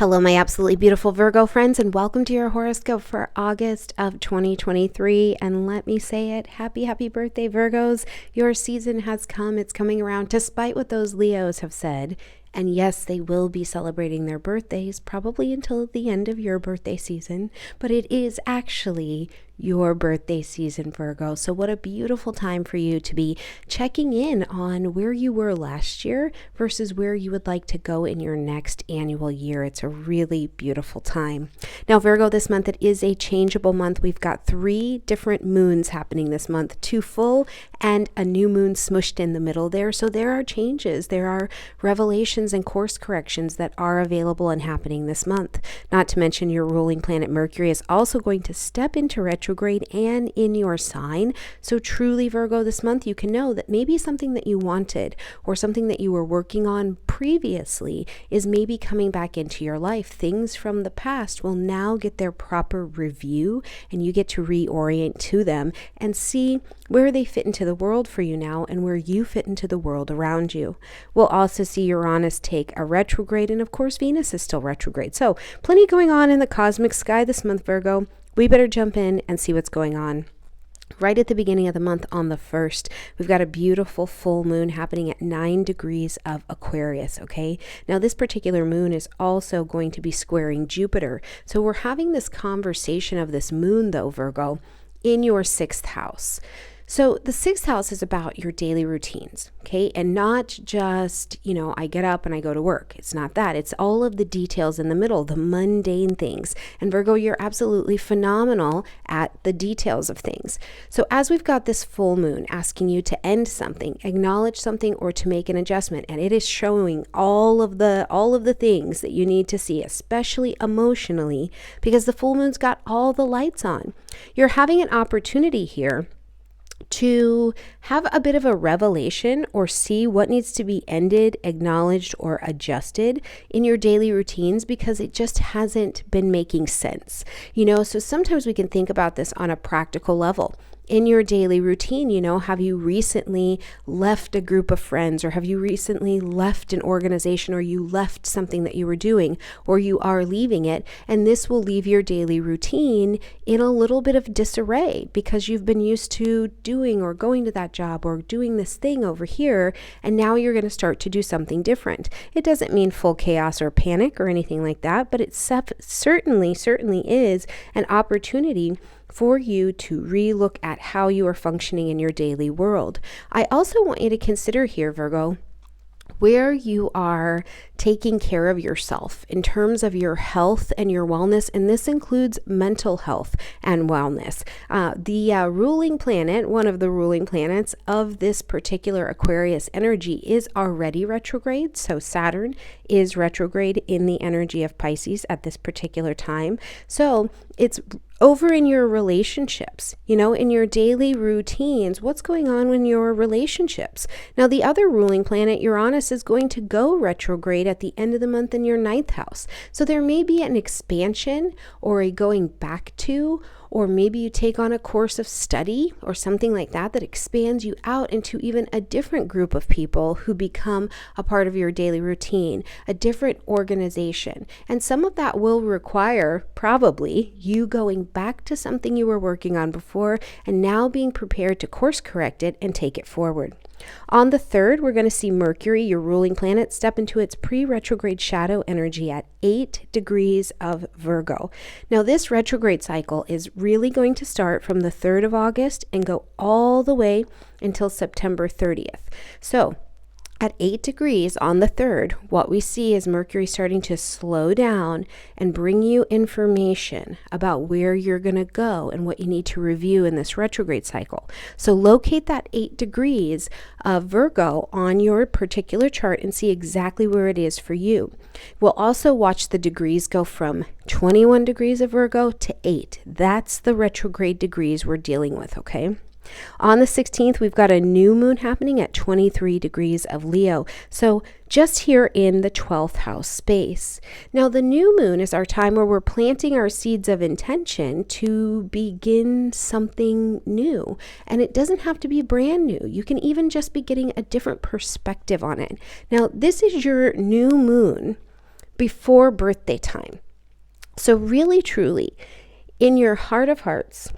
Hello, my absolutely beautiful Virgo friends, and welcome to your horoscope for August of 2023. And let me say it, happy birthday, Virgos. Your season has come. It's coming around, despite what those Leos have said. And yes, they will be celebrating their birthdays, probably until the end of your birthday season, but it is actually your birthday season, Virgo. So what a beautiful time for you to be checking in on where you were last year versus where you would like to go in your next annual year. It's a really beautiful time. Now, Virgo, this month, it is a changeable month. We've got 3 different moons happening this month, 2 full and a new moon smushed in the middle there. So there are changes. There are revelations and course corrections that are available and happening this month. Not to mention your ruling planet Mercury is also going to step into retrograde and in your sign. So truly, Virgo, this month you can know that maybe something that you wanted or something that you were working on previously is maybe coming back into your life. Things from the past will now get their proper review, and you get to reorient to them and see where they fit into the world for you now and where you fit into the world around you. We'll also see Uranus take a retrograde, and of course Venus is still retrograde. So plenty going on in the cosmic sky this month, Virgo. We better jump in and see what's going on. Right at the beginning of the month on the 1st, we've got a beautiful full moon happening at 9 degrees of Aquarius, okay? Now, this particular moon is also going to be squaring Jupiter. So we're having this conversation of this moon, though, Virgo, in your 6th house. So the 6th house is about your daily routines, okay? And not just, I get up and I go to work. It's not that. It's all of the details in the middle, the mundane things. And Virgo, you're absolutely phenomenal at the details of things. So as we've got this full moon asking you to end something, acknowledge something, or to make an adjustment, and it is showing all of the things that you need to see, especially emotionally, because the full moon's got all the lights on. You're having an opportunity here to have a bit of a revelation or see what needs to be ended, acknowledged, or adjusted in your daily routines because it just hasn't been making sense. So sometimes we can think about this on a practical level. In your daily routine, have you recently left a group of friends, or have you recently left an organization, or you left something that you were doing, or you are leaving it, and this will leave your daily routine in a little bit of disarray because you've been used to doing or going to that job or doing this thing over here, and now you're going to start to do something different. It doesn't mean full chaos or panic or anything like that, but it certainly is an opportunity for you to relook at how you are functioning in your daily world. I also want you to consider here, Virgo, where you are taking care of yourself in terms of your health and your wellness, and this includes mental health and wellness. The ruling planet, one of the ruling planets of this particular Aquarius energy, is already retrograde. So Saturn is retrograde in the energy of Pisces at this particular time. So it's over in your relationships, in your daily routines. What's going on in your relationships? Now, the other ruling planet, Uranus, is going to go retrograde at the end of the month in your 9th house. So there may be an expansion or a going back to, or maybe you take on a course of study or something like that that expands you out into even a different group of people who become a part of your daily routine, a different organization. And some of that will require probably you going back to something you were working on before and now being prepared to course correct it and take it forward. On the 3rd, we're going to see Mercury, your ruling planet, step into its pre-retrograde shadow energy at 8 degrees of Virgo. Now, this retrograde cycle is really going to start from the 3rd of August and go all the way until September 30th. So at 8 degrees on the 3rd, what we see is Mercury starting to slow down and bring you information about where you're going to go and what you need to review in this retrograde cycle. So locate that 8 degrees of Virgo on your particular chart and see exactly where it is for you. We'll also watch the degrees go from 21 degrees of Virgo to 8. That's the retrograde degrees we're dealing with, okay? On the 16th, we've got a new moon happening at 23 degrees of Leo. So just here in the 12th house space. Now, the new moon is our time where we're planting our seeds of intention to begin something new. And it doesn't have to be brand new. You can even just be getting a different perspective on it. Now, this is your new moon before birthday time. So really, truly, in your heart of hearts,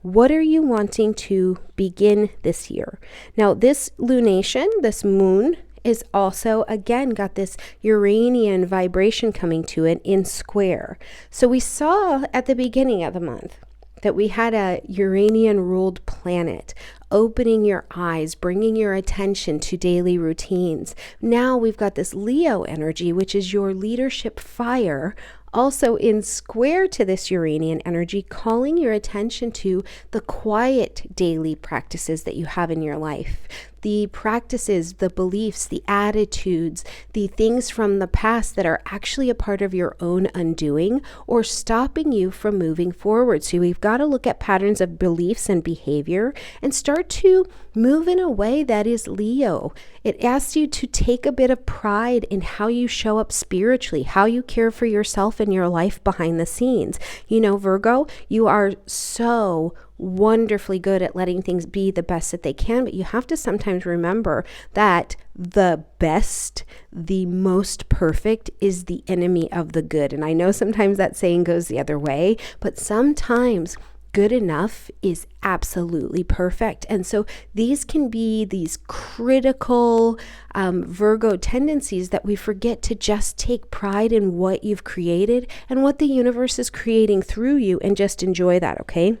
what are you wanting to begin this year? Now, this lunation, this moon, is also, again, got this Uranian vibration coming to it in square. So we saw at the beginning of the month that we had a Uranian ruled planet opening your eyes, bringing your attention to daily routines. Now we've got this Leo energy, which is your leadership fire, also in square to this Uranian energy, calling your attention to the quiet daily practices that you have in your life. The practices, the beliefs, the attitudes, the things from the past that are actually a part of your own undoing or stopping you from moving forward. So we've got to look at patterns of beliefs and behavior and start to move in a way that is Leo. It asks you to take a bit of pride in how you show up spiritually, how you care for yourself and your life behind the scenes. You know, Virgo, you are so wonderfully good at letting things be the best that they can, but you have to sometimes remember that the best, the most perfect is the enemy of the good. And I know sometimes that saying goes the other way, but sometimes good enough is absolutely perfect. And so these can be these critical Virgo tendencies that we forget to just take pride in what you've created and what the universe is creating through you and just enjoy that, okay?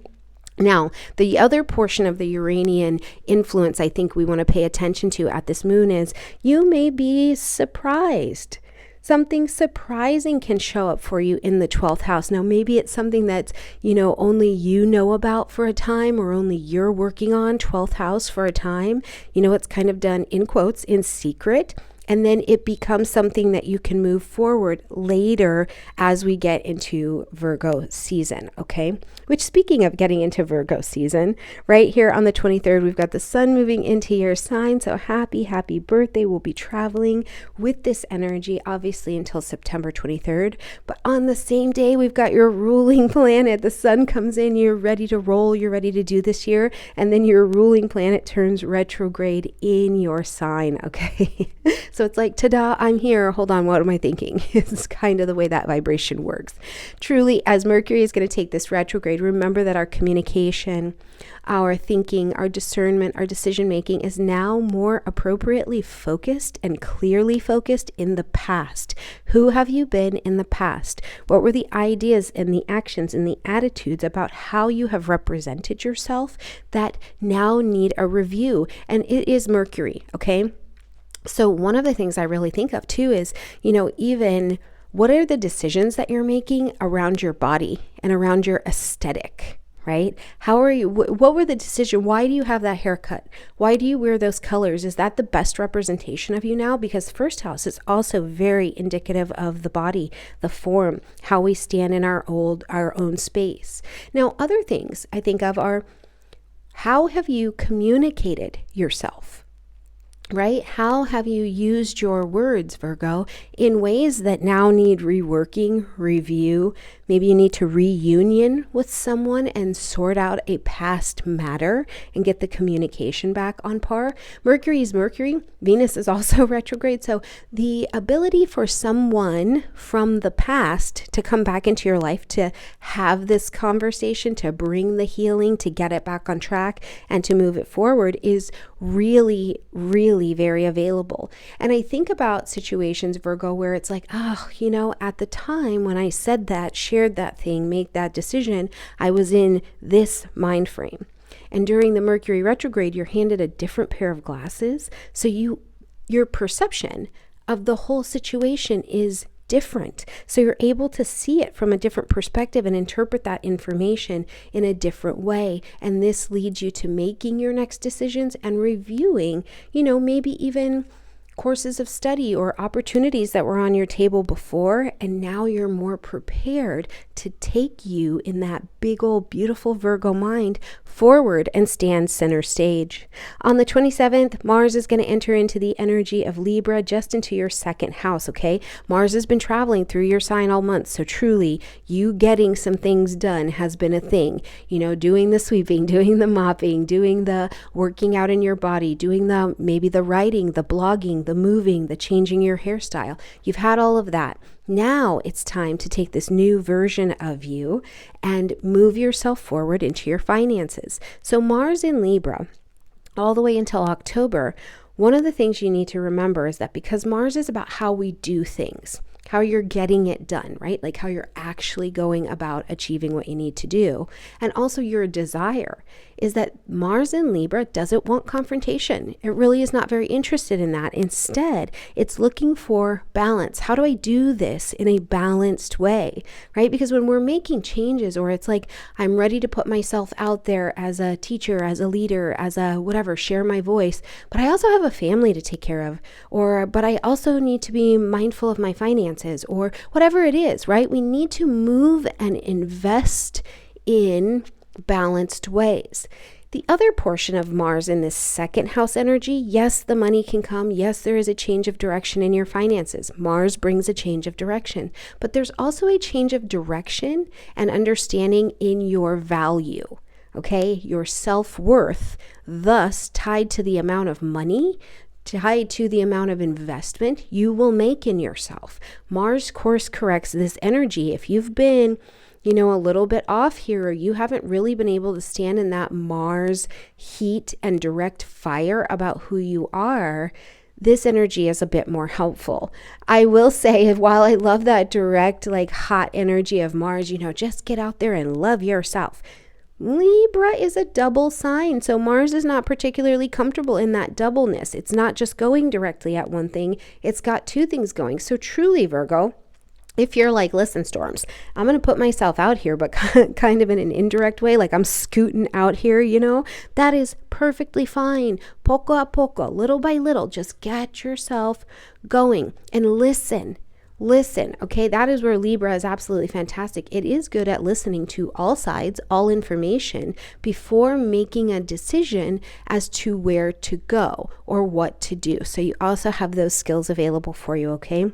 Now, the other portion of the Uranian influence I think we want to pay attention to at this moon is you may be surprised. Something surprising can show up for you in the 12th house. Now, maybe it's something that's, only you know about for a time, or only you're working on 12th house for a time. It's kind of done in quotes, in secret. And then it becomes something that you can move forward later as we get into Virgo season, okay? Which, speaking of getting into Virgo season, right here on the 23rd, we've got the sun moving into your sign. So happy birthday. We'll be traveling with this energy, obviously, until September 23rd. But on the same day, we've got your ruling planet. The sun comes in, you're ready to roll, you're ready to do this year. And then your ruling planet turns retrograde in your sign, okay? So it's like, ta-da, I'm here. Hold on, what am I thinking? It's kind of the way that vibration works. Truly, as Mercury is going to take this retrograde, remember that our communication, our thinking, our discernment, our decision making is now more appropriately focused and clearly focused in the past. Who have you been in the past? What were the ideas and the actions and the attitudes about how you have represented yourself that now need a review? And it is Mercury, okay? So one of the things I really think of too is, even what are the decisions that you're making around your body and around your aesthetic, right? How are you, what were the decision? Why do you have that haircut? Why do you wear those colors? Is that the best representation of you now? Because first house is also very indicative of the body, the form, how we stand in our own space. Now, other things I think of are, how have you communicated yourself? Right? How have you used your words, Virgo, in ways that now need reworking, review? Maybe you need to reunion with someone and sort out a past matter and get the communication back on par. Mercury is Mercury. Venus is also retrograde. So the ability for someone from the past to come back into your life, to have this conversation, to bring the healing, to get it back on track and to move it forward is really, really very available. And I think about situations, Virgo, where it's like, at the time when I said that, shared that thing, made that decision, I was in this mind frame. And during the Mercury retrograde, you're handed a different pair of glasses. So your perception of the whole situation is different. So you're able to see it from a different perspective and interpret that information in a different way. And this leads you to making your next decisions and reviewing, maybe even courses of study or opportunities that were on your table before, and now you're more prepared to take you in that big old beautiful Virgo mind forward and stand center stage. On the 27th, Mars is going to enter into the energy of Libra, just into your second house, okay? Mars has been traveling through your sign all month, so truly, you getting some things done has been a thing. Doing the sweeping, doing the mopping, doing the working out in your body, doing maybe the writing, the blogging, the moving, the changing your hairstyle. You've had all of that. Now it's time to take this new version of you and move yourself forward into your finances. So Mars in Libra, all the way until October, one of the things you need to remember is that because Mars is about how we do things, how you're getting it done, right? Like how you're actually going about achieving what you need to do. And also your desire is that Mars in Libra doesn't want confrontation. It really is not very interested in that. Instead, it's looking for balance. How do I do this in a balanced way, right? Because when we're making changes, or it's like, I'm ready to put myself out there as a teacher, as a leader, as a whatever, share my voice, but I also have a family to take care of, but I also need to be mindful of my finances, or whatever it is, right? We need to move and invest in balanced ways. The other portion of Mars in this second house energy, yes, the money can come. Yes, there is a change of direction in your finances. Mars brings a change of direction, but there's also a change of direction and understanding in your value. Okay, your self-worth, thus tied to the amount of money, tied to the amount of investment you will make in yourself. Mars course corrects this energy. If you've been a little bit off here, or you haven't really been able to stand in that Mars heat and direct fire about who you are, this energy is a bit more helpful. I will say, while I love that direct, like hot energy of Mars, just get out there and love yourself. Libra is a double sign, so Mars is not particularly comfortable in that doubleness. It's not just going directly at one thing, it's got two things going. So truly, Virgo, if you're like, listen, Storms, I'm going to put myself out here, but kind of in an indirect way, like I'm scooting out here, that is perfectly fine. Poco a poco, little by little, just get yourself going and listen. Okay, that is where Libra is absolutely fantastic. It is good at listening to all sides, all information, before making a decision as to where to go or what to do. So you also have those skills available for you, okay?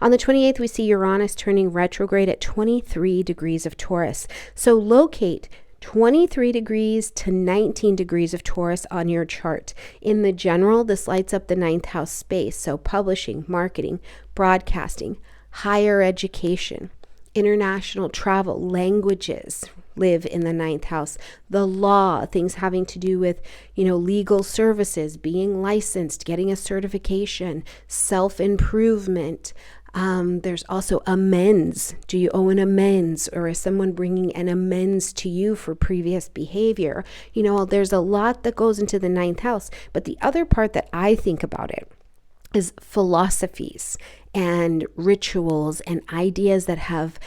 On the 28th, we see Uranus turning retrograde at 23 degrees of Taurus. So locate 23 degrees to 19 degrees of Taurus on your chart. In the general, this lights up the 9th house space. So publishing, marketing, broadcasting, higher education, international travel, languages live in the 9th house. The law, things having to do with, legal services, being licensed, getting a certification, self-improvement. There's also amends. Do you owe an amends, or is someone bringing an amends to you for previous behavior? There's a lot that goes into the 9th house, but the other part that I think about it is philosophies and rituals and ideas that have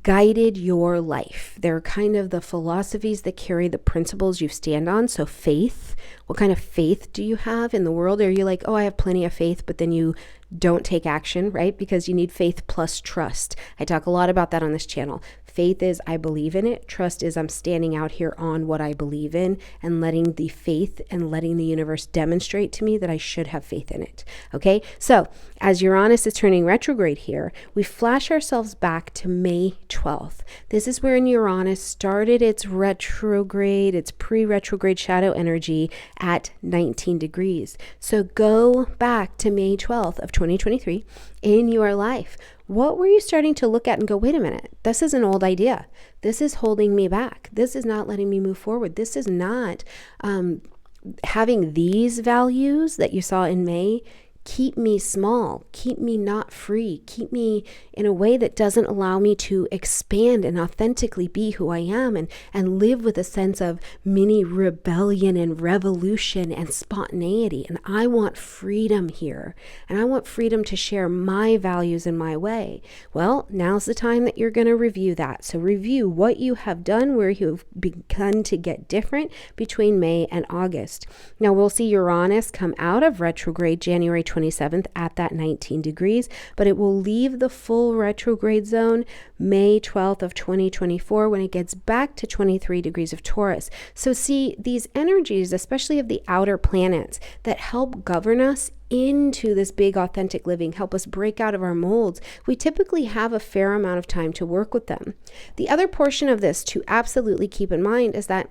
guided your life. They're kind of the philosophies that carry the principles you stand on. So faith, what kind of faith do you have in the world? Are you like, oh, I have plenty of faith, but then you don't take action, right? Because you need faith plus trust. I talk a lot about that on this channel. Faith is I believe in it. Trust is I'm standing out here on what I believe in and letting the faith and letting the universe demonstrate to me that I should have faith in it. Okay, so as Uranus is turning retrograde here, we flash ourselves back to May 12th. This is when Uranus started its retrograde, its pre-retrograde shadow energy at 19 degrees. So go back to May 12th of 2023 in your life. What were you starting to look at and go, wait a minute, this is an old idea. This is holding me back. This is not letting me move forward. This is not having these values that you saw in May keep me small, keep me not free, keep me in a way that doesn't allow me to expand and authentically be who I am and live with a sense of mini rebellion and revolution and spontaneity. And I want freedom here. And I want freedom to share my values in my way. Well, now's the time that you're going to review that. So review what you have done, where you've begun to get different between May and August. Now we'll see Uranus come out of retrograde January 27th at that 19 degrees, but it will leave the full retrograde zone May 12th of 2024 when it gets back to 23 degrees of Taurus. So see, these energies, especially of the outer planets that help govern us into this big authentic living, help us break out of our molds, we typically have a fair amount of time to work with them. The other portion of this to absolutely keep in mind is that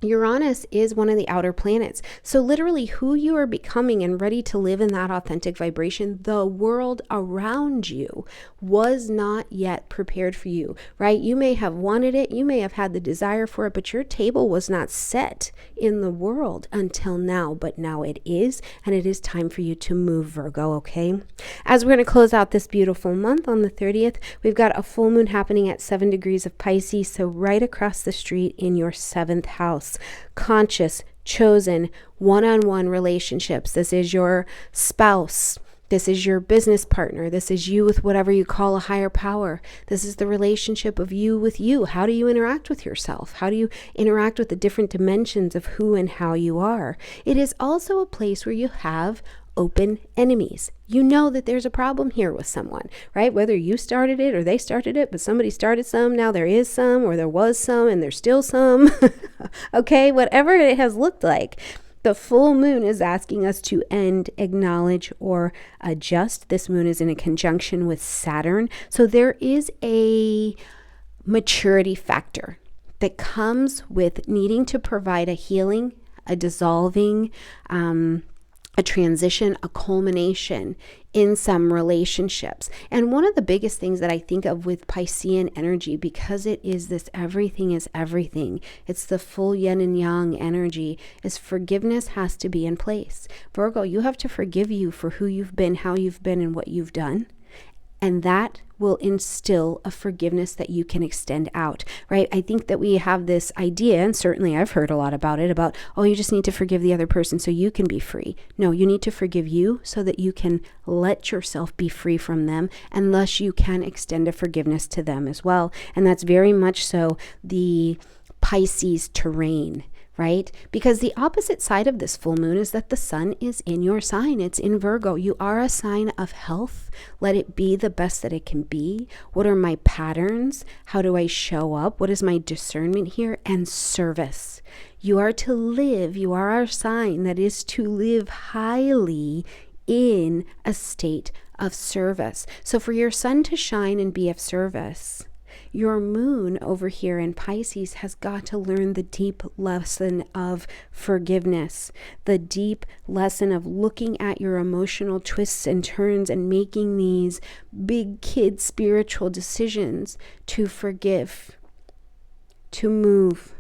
Uranus is one of the outer planets. So literally who you are becoming and ready to live in that authentic vibration, the world around you was not yet prepared for you, right? You may have wanted it, you may have had the desire for it, but your table was not set in the world until now, but now it is, and it is time for you to move, Virgo, okay? As we're going to close out this beautiful month on the 30th, we've got a full moon happening at 7 degrees of Pisces, so right across the street in your 7th house. Conscious, chosen, one-on-one relationships. This is your spouse. This is your business partner. This is you with whatever you call a higher power. This is the relationship of you with you. How do you interact with yourself? How do you interact with the different dimensions of who and how you are? It is also a place where you have open enemies. You know that there's a problem here with someone, right? Whether you started it or they started it, but somebody started some, now there is some, or there was some and there's still some. Okay, whatever it has looked like. The full moon is asking us to end, acknowledge, or adjust. This moon is in a conjunction with Saturn. So there is a maturity factor that comes with needing to provide a healing, a dissolving, a transition, a culmination in some relationships. And one of the biggest things that I think of with Piscean energy, because it is this everything is everything, it's the full yin and yang energy, is forgiveness has to be in place. Virgo, you have to forgive you for who you've been, how you've been, and what you've done. And that will instill a forgiveness that you can extend out, right? I think that we have this idea, and certainly I've heard a lot about it, about, oh, you just need to forgive the other person so you can be free. No, you need to forgive you so that you can let yourself be free from them, and thus you can extend a forgiveness to them as well. And that's very much so the Pisces terrain, right? Because the opposite side of this full moon is that the sun is in your sign. It's in Virgo. You are a sign of health. Let it be the best that it can be. What are my patterns? How do I show up? What is my discernment here? And service. You are to live. You are our sign that is to live highly in a state of service. So for your sun to shine and be of service, your moon over here in Pisces has got to learn the deep lesson of forgiveness, the deep lesson of looking at your emotional twists and turns and making these big kid spiritual decisions to forgive, to move,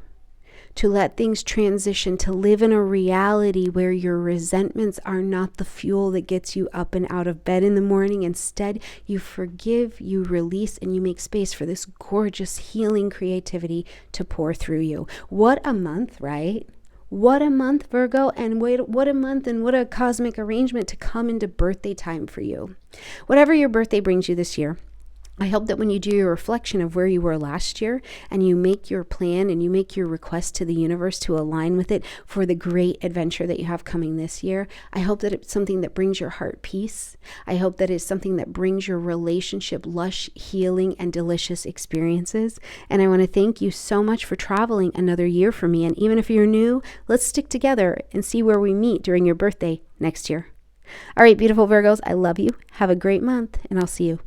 to let things transition, to live in a reality where your resentments are not the fuel that gets you up and out of bed in the morning. Instead, you forgive, you release, and you make space for this gorgeous healing creativity to pour through you. What a month, right? What a month, Virgo, and what a month and what a cosmic arrangement to come into birthday time for you. Whatever your birthday brings you this year, I hope that when you do your reflection of where you were last year and you make your plan and you make your request to the universe to align with it for the great adventure that you have coming this year, I hope that it's something that brings your heart peace. I hope that it's something that brings your relationship lush, healing, and delicious experiences. And I want to thank you so much for traveling another year for me. And even if you're new, let's stick together and see where we meet during your birthday next year. All right, beautiful Virgos, I love you. Have a great month, and I'll see you